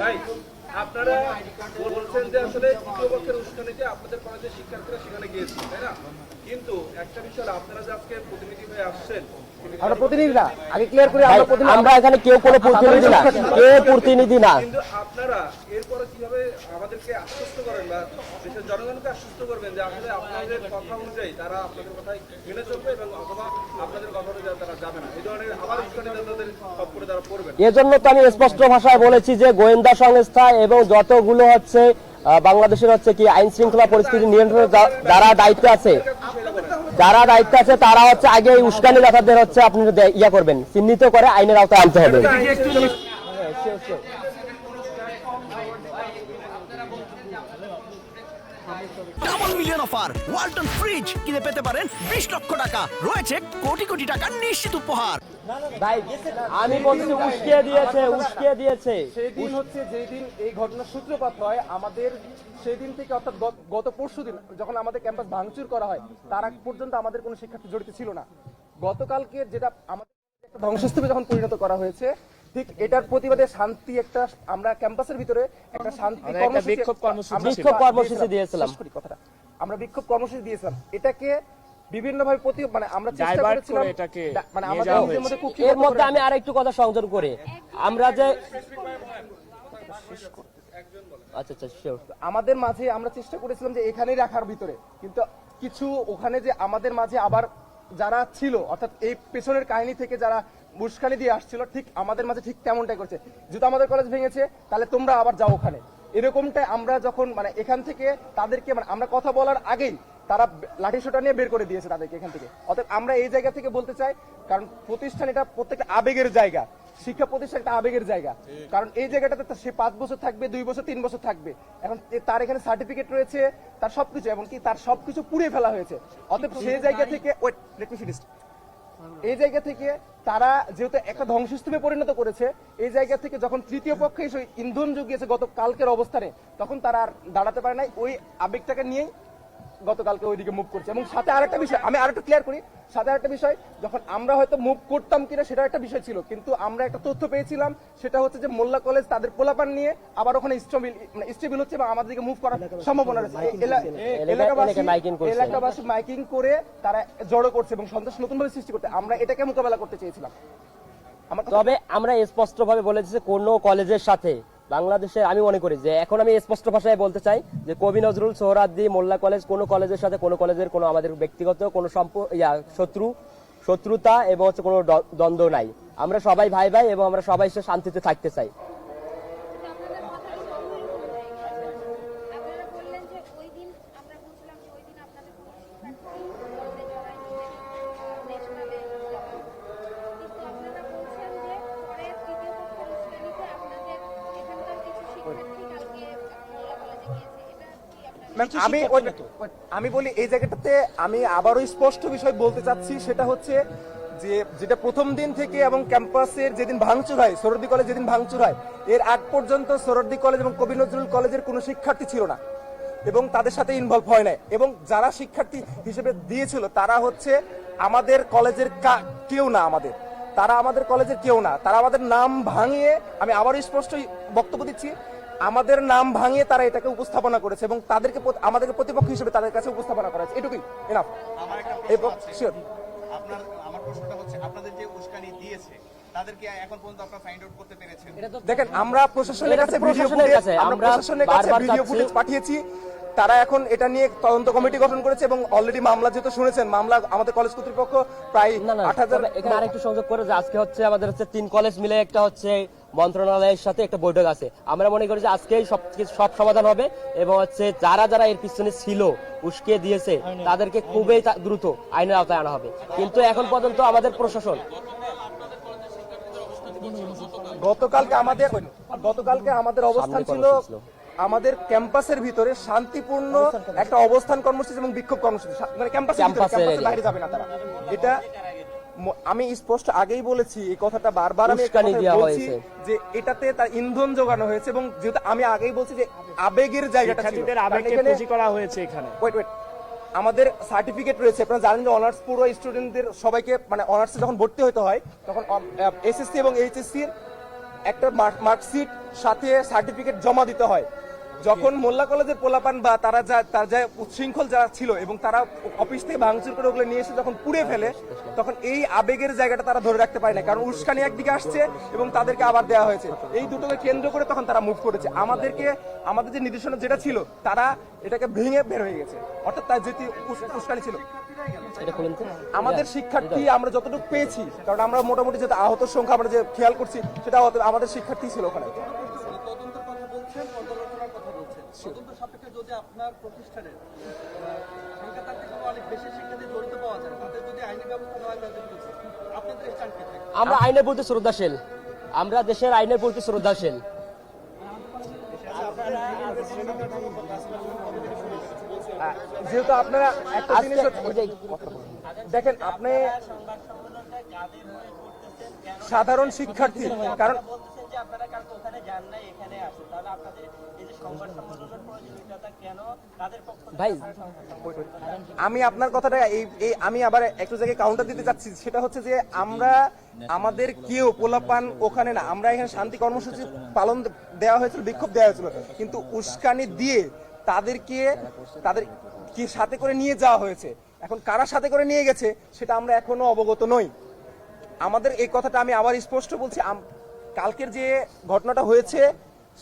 ভাই আপনারা বলছেন যে আসলে তৃতীয় পক্ষের উস্কানিতে আপনাদের কলেজের শিক্ষার্থীরা সেখানে গিয়েছে, তাই না? কিন্তু একটা বিষয় আপনারা যে আজকে প্রতিনিধি হয়ে আসছেন, আমরা প্রতিনিধি না, আগে ক্লিয়ার করে আমরা এখানে কেউ কোনো প্রতিনিধি না, কেউ প্রতিনিধি না। কিন্তু আপনারা এরপরে কিভাবে আমাদেরকে আশ্বস্ত করেন বা দেশের জনগণকে আশ্বস্ত করবেন যে আসলে আপনাদের কথা অনুযায়ী তারা আপনাদের কথাই মেনে চলবে এবং অথবা আপনাদের কথা অনুযায়ী তারা যাবে না, এই ধরনের আবার উস্কানিদাতাদের খপ্পরে তারা পড়বেন? এজন্য তো আমি স্পষ্ট ভাষায় বলেছি যে গোয়েন্দা সংস্থা এবং যতগুলো হচ্ছে বাংলাদেশের হচ্ছে কি আইন শৃঙ্খলা পরিস্থিতি নিয়ন্ত্রণে যারা দায়িত্বে আছে তারা হচ্ছে আগে উস্কানি দাতাদের হচ্ছে আপনি ইয়া করবেন, চিহ্নিত করে আইনের আওতায় আনতে হবে। Double million offer Walton fridge কিনে পেতে পারেন 20 লক্ষ টাকা, রয়েছে কোটি কোটি টাকার নিশ্চিত উপহার। ভাই আমি বলছি উস্কিয়ে দিয়েছে। সেদিন হচ্ছে যেদিন এই ঘটনার সূত্রপাত হয়, আমাদের সেদিন থেকে অর্থাৎ গত পরশুদিন যখন আমাদের ক্যাম্পাস ভাঙচুর করা হয়, তার আগ পর্যন্ত আমাদের কোনো শিক্ষার্থী জড়িত ছিল না। গতকালকে যেটা আমাদের একটা ধ্বংসস্তূপে যখন পরিণত করা হয়েছে, ঠিক এটার প্রতিবাদে শান্তি একটা আমরা ক্যাম্পাসের ভিতরে একটা শান্তি বিক্ষোভ কর্মসূচি দিয়েছিলাম। আমরা বিক্ষোভ কর্মসূচি দিয়েছিলাম, এটাকে বিভিন্ন ভাবে মানে আমরা চেষ্টা করেছিলাম মানে আমাদের মধ্যে এর মধ্যে আমি আরেকটু কথা সংযোজন করে আমরা যে আমাদের মাঝে আমরা চেষ্টা করেছিলাম যে এখানেই রাখার ভিতরে, কিন্তু কিছু ওখানে যে আমাদের মাঝে আবার যারা ছিল অর্থাৎ এই পেছনের কাহিনী থেকে যারা মুস্কানি দিয়ে আসছিল, ঠিক আমাদের মাঝে ঠিক তেমনটাই করছে। যেহেতু আমাদের কলেজ ভেঙেছে তাহলে তোমরা আবার যাও ওখানে, এরকমটাই আমরা যখন মানে এখান থেকে তাদেরকে মানে আমরা কথা বলার আগেই তারা লাঠি সোটা নিয়ে বের করে দিয়েছে তাদেরকে এখান থেকে। অর্থাৎ আমরা এই জায়গা থেকে বলতে চাই, কারণ প্রতিষ্ঠান এটা প্রত্যেকটা আবেগের জায়গা, শিক্ষা প্রতিষ্ঠান একটা আবেগের জায়গা। কারণ এই জায়গাটাতে সে 5 বছর থাকবে, 2 বছর 3 বছর থাকবে, এখন তার এখানে সার্টিফিকেট রয়েছে, তার সবকিছু, এমনকি তার সবকিছু পুড়িয়ে ফেলা হয়েছে। অতএব সেই জায়গা থেকে এই জায়গা থেকে তারা যেহেতু একটা ধ্বংসস্তূপে পরিণত করেছে, এই জায়গা থেকে যখন তৃতীয় পক্ষে এসে ইন্ধন জুগিয়েছে গত কালকের অবস্থানে, তখন তারা আর দাঁড়াতে পারে নাই, ওই আবেগটাকে নিয়েই গতকালকে ওইদিকে মুভ করছে। এবং সাথে আরেকটা বিষয় আমি আরেকটু ক্লিয়ার করি, সাথে আরেকটা বিষয়, যখন আমরা হয়তো মুভ করতাম কিনা সেটা একটা বিষয় ছিল, কিন্তু আমরা একটা তথ্য পেয়েছিলাম, সেটা হচ্ছে যে মোল্লা কলেজ তাদের পোলাপান নিয়ে আবার ওখানে স্টেবল হচ্ছে এবং আমাদের দিকে মুভ করার সম্ভাবনা রয়েছে। এলাকাবাসী মাইকিং করে তারা জড়ো করছে এবং সন্ত্রাস নতুনভাবে সৃষ্টি করতে, আমরা এটাকে মোকাবেলা করতে চেয়েছিলাম। তবে আমরা স্পষ্ট ভাবে বলেছি কোন কলেজের সাথে বাংলাদেশে, আমি মনে করি যে এখন আমি স্পষ্ট ভাষায় বলতে চাই যে কবি নজরুল, সোহরাওয়ার্দী, মোল্লা কলেজ কোন কলেজের সাথে কোন কলেজের কোনো আমাদের ব্যক্তিগত কোনো শত্রুতা এবং হচ্ছে কোনো দ্বন্দ্ব নাই। আমরা সবাই ভাই ভাই এবং আমরা সবাই শান্তিতে থাকতে চাই। আমি বলি এই জায়গাটাতে আমি আবারও স্পষ্ট বিষয় বলতে চাচ্ছি, সেটা হচ্ছে যে যেটা প্রথম দিন থেকে এবং ক্যাম্পাসের যেদিন ভাঙচুর হয়, সোহরাওয়ার্দী কলেজ যেদিন ভাঙচুর হয়, এর আগ পর্যন্ত সোহরাওয়ার্দী কলেজ এবং কবি নজরুল কলেজের কোনো শিক্ষার্থী ছিল না এবং তাদের সাথে ইনভলভ হয় নাই। এবং যারা শিক্ষার্থী হিসেবে দিয়েছিল তারা হচ্ছে আমাদের কলেজের কেউ না, তারা আমাদের কলেজের কেউ না, তারা আমাদের নাম ভাঙিয়ে, আমি আবারও স্পষ্ট বক্তব্য দিচ্ছি, আমাদের নাম ভাঙিয়ে তারা এটাকে উপস্থাপনা করেছে এবং তাদেরকে আমাদেরকে প্রতিপক্ষ হিসেবে তাদের কাছে উপস্থাপনা করা হয়েছে, এটুকুই এনাফ। আমার প্রশ্নটা হচ্ছে আপনাদের যে উস্কানি দিয়েছে তাদেরকে এখন পর্যন্ত আপনারা ফাইন্ড আউট করতে পেরেছেন? দেখেন, আমরা প্রশাসনের কাছে ভিডিও ফুটেজ পাঠিয়েছি, তারা এখন এটা নিয়ে তদন্ত কমিটি গঠন করেছে এবং অলরেডি মামলা যেহেতু শুনেছেন, মামলা আমাদের কলেজ কর্তৃপক্ষ প্রায় 8000। এখানে আরেকটু সংযোগ করে যে আজকে হচ্ছে আমাদের হচ্ছে 3 কলেজ মিলে একটা হচ্ছে মন্ত্রণালয়ের সাথে একটা বৈঠক আছে। আমরা মনে করি যে আজকেই সব সমাধান হবে এবং হচ্ছে যারা এর পিছনে ছিল, উস্কিয়ে দিয়েছে, তাদেরকে খুবই দ্রুত আইনের আওতায় আনা হবে। কিন্তু এখন পর্যন্ত আমাদের প্রশাসন গতকালকে আমাদের অবস্থান ছিল আমাদের ক্যাম্পাসের ভিতরে শান্তিপূর্ণ একটা অবস্থান কর্মসূচি এবং বিক্ষোভ কর্মসূচি, মানে ক্যাম্পাসের বাইরে যাবে না তারা। এটা আমি স্পষ্ট আগেই বলেছি, এই কথাটা বারবার আমি বলছি যে এটাতে তার ইন্ধন যোগানো হয়েছে এবং যেহেতু আমি আগেই বলছি যে আবেগের জায়গাটা ছিল, আমাদের সার্টিফিকেট রয়েছে। আপনারা জানেন যে অনার্স পুরো স্টুডেন্টদের সবাইকে মানে অনার্সে যখন ভর্তি হতে হয় তখন এসএসসি এবং এইচএসসি একটা মার্কশিট সাথে সার্টিফিকেট জমা দিতে হয়। যখন মোল্লা কলেজের পোলাপান বা তারা যা উচ্ছৃঙ্খল যারা ছিল এবং তারা অফিস থেকে ভাঙচুর করে ওগুলো নিয়ে এসে যখন পুড়ে ফেলে, তখন এই আবেগের জায়গাটা তারা ধরে রাখতে পারে না, কারণ উস্কানি একদিকে আসছে এবং তাদেরকে আবার দেওয়া হয়েছে। এই দুটোকে কেন্দ্র করে তখন তারা মুভ করেছে। আমাদের যে নির্দেশনা যেটা ছিল, তারা এটাকে ভেঙে বের হয়ে গেছে, অর্থাৎ তার যেটি উস্কানি ছিল। এটা খুলেন তো। আমাদের শিক্ষার্থী আমরা যতটুকু পেয়েছি, কারণ আমরা মোটামুটি যে আহত সংখ্যা আমরা যে খেয়াল করছি, সেটা আমাদের শিক্ষার্থী ছিল ওখানে। তদন্তের কথা বলছেন, পর্যালোচনার কথা বলছেন। তদন্ত সাপেক্ষে যদি আপনার প্রতিষ্ঠানের সংখ্যা তার থেকে অনেক বেশি শিক্ষার্থী জড়িত পাওয়া যায়, তাদের যদি আইনি ব্যবস্থা নেওয়া হয় তাদের বিরুদ্ধে, আপনাদের স্ট্যান্ড কি থাকবে? আমরা আইনের প্রতি শ্রদ্ধাশীল, আমরা দেশের আইনের প্রতি শ্রদ্ধাশীল। যেহেতু আপনারা একটা জিনিস দেখেন, আপনি সাধারণ শিক্ষার্থী, কারণ ভাই আমি আপনার কথাটা আমি আবার একটু জায়গায় কাউন্টার দিতে চাচ্ছি, সেটা হচ্ছে যে আমাদের কেউ পোলাপান ওখানে না, আমরা এখানে শান্তি কর্মসূচি পালন দেওয়া হয়েছিল, বিক্ষোভ দেওয়া হয়েছিল, কিন্তু উস্কানি দিয়ে তাদের কি সাথে করে নিয়ে যাওয়া হয়েছে। এখন কারা সাথে করে নিয়ে গেছে সেটা আমরা এখনো অবগত নই। আমাদের এই কথাটা আমি আবার স্পষ্ট বলছি, কালকের যে ঘটনাটা হয়েছে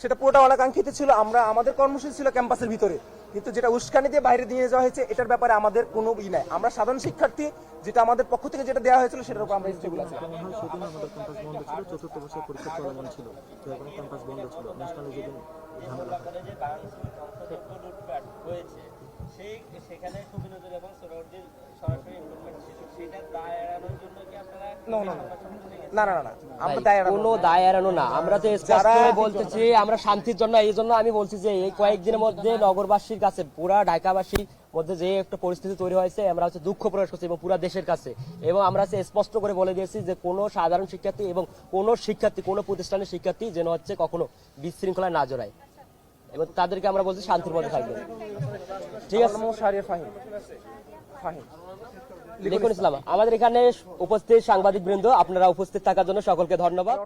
সেটা পুরোটা অনাকাঙ্ক্ষিত ছিল। আমাদের কর্মসূচি ছিল ক্যাম্পাসের ভিতরে, কিন্তু যেটা উস্কানি দিয়ে বাইরে নিয়ে যাওয়া হয়েছে এটার ব্যাপারে আমাদের কোনো নাই। আমরা সাধারণ শিক্ষার্থী, যেটা আমাদের পক্ষ থেকে যেটা দেওয়া হয়েছিল সেটার উপর আমরা স্টেবল আছি। সেদিন আমাদের ক্যাম্পাস বন্ধ ছিল, চতুর্থ বর্ষের পরীক্ষা চলমান ছিল, তো এখন ক্যাম্পাস বন্ধ ছিল। ন্যাশনালে যেদিন ঝামেলা সেখানে সুবি নজরুল এবং সোহরাওয়ার্দীর সরাসরি ইনভলভমেন্ট ছিল, সেটা দায় এড়ানোর জন্য কি আপনারা না আমরা দায় এড়াবো না। কোনো দায় এড়ানো না, আমরা তো স্পষ্ট করে বলতেছি আমরা শান্তির জন্য। এই জন্য আমি বলছি যে এই কয়েকদিনের মধ্যে নগরবাসীর কাছে, পুরা ঢাকাবাসীর মধ্যে যে একটা পরিস্থিতি তৈরি হয়েছে, আমরা হচ্ছে দুঃখ প্রকাশ করছি এবং পুরা দেশের কাছে, এবং আমরা হচ্ছে স্পষ্ট করে বলে দিয়েছি যে কোনো সাধারণ শিক্ষার্থী এবং কোনো শিক্ষার্থী, কোনো প্রতিষ্ঠানের শিক্ষার্থী যেন হচ্ছে কখনো বিশৃঙ্খলায় না জড়ায়, এবং তাদেরকে আমরা বলছি শান্তির মধ্যে থাকবে। ঠিক আছে, লিখুন ইসলাম। আমাদের এখানে উপস্থিত সাংবাদিক বৃন্দ, আপনারা উপস্থিত থাকার জন্য সকলকে ধন্যবাদ।